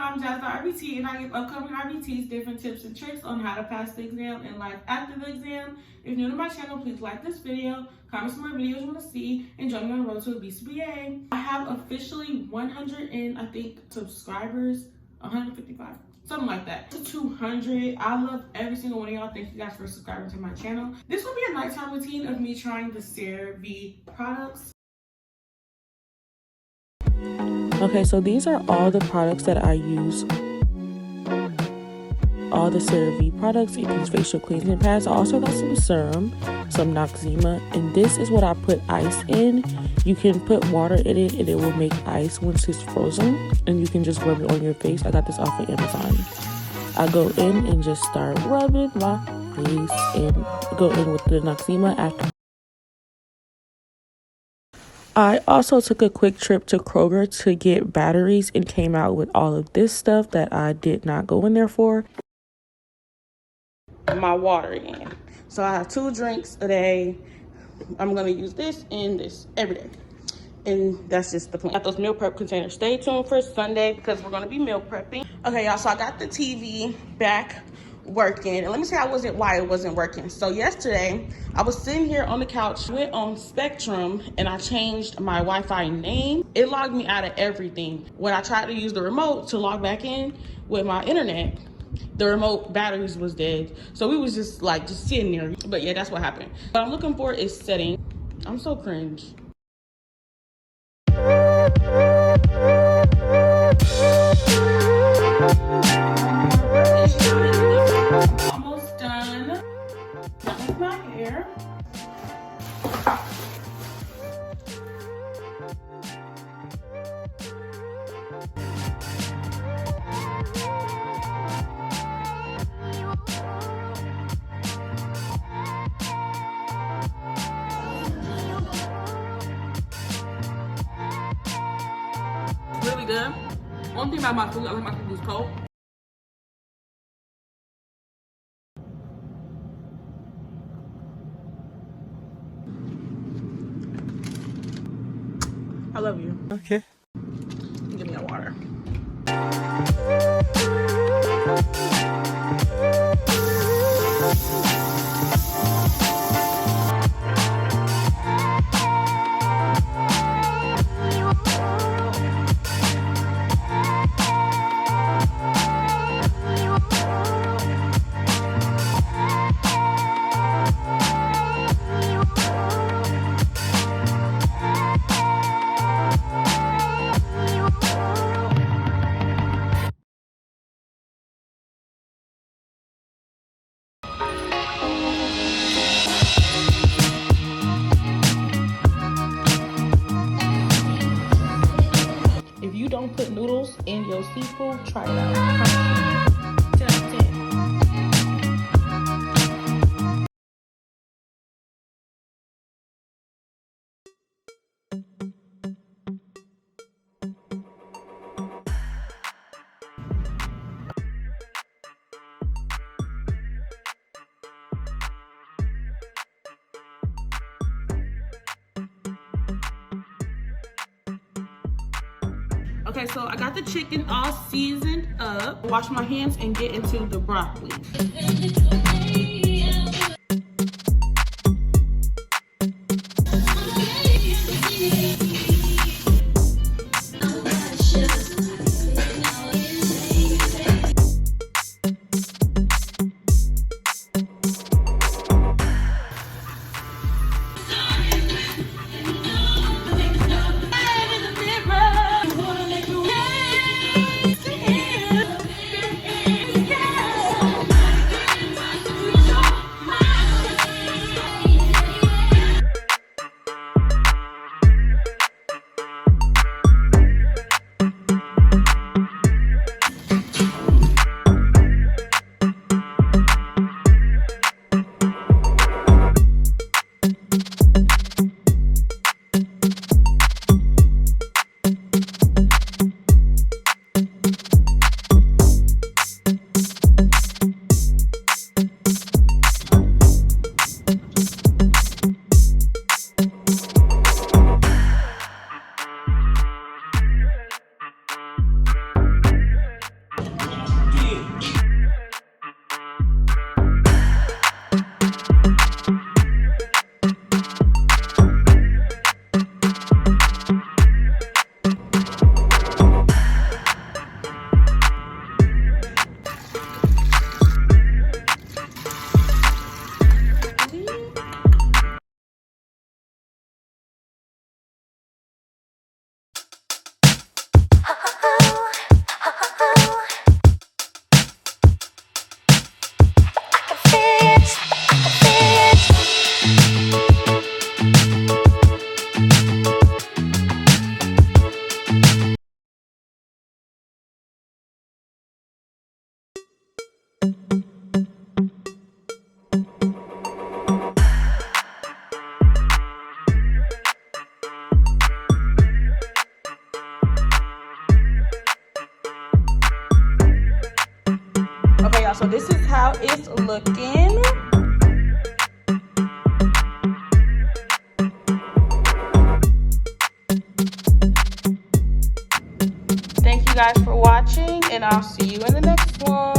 I'm Jazz RBT, and I give upcoming RBTs different tips and tricks on how to pass the exam and life after the exam. If you're new to my channel, please like this video, comment some more videos you want to see, and join me on the road to a BCBA. I have officially 100 and I think subscribers, 155, something like that, to 200. I love every single one of y'all. Thank you guys for subscribing to my channel. This will be a nighttime routine of me trying the CeraVe products. Okay, so these are all the products that I use. All the CeraVe products, these facial cleansing pads. I also got some serum, some Noxzema, and this is what I put ice in. You can put water in it and it will make ice once it's frozen, and you can just rub it on your face. I got this off of Amazon. I go in and just start rubbing my face and go in with the Noxzema after. I also took a quick trip to Kroger to get batteries and came out with all of this stuff that I did not go in there for. My water in. So I have 2 drinks a day. I'm gonna use this and this every day. And that's just the plan. Got those meal prep containers. Stay tuned for Sunday because we're gonna be meal prepping. Okay, y'all, so I got the TV back working, and let me say why it wasn't working. So yesterday I was sitting here on the couch, went on Spectrum, and I changed my Wi-Fi name. It logged me out of everything. When I tried to use the remote to log back in with my internet, the remote batteries was dead. So we was just sitting there. But yeah, that's what happened. What I'm looking for is setting. I'm so cringe. Almost done with my hair. Really good. One thing about my food, I like my food is cold. I love you. Okay. Give me a water. If you don't put noodles in your seafood, try it out. 10 out of 10. Okay, so I got the chicken all seasoned up. Wash my hands and get into the broccoli. y'all, so this is how it's looking. Thank you guys for watching, and I'll see you in the next one.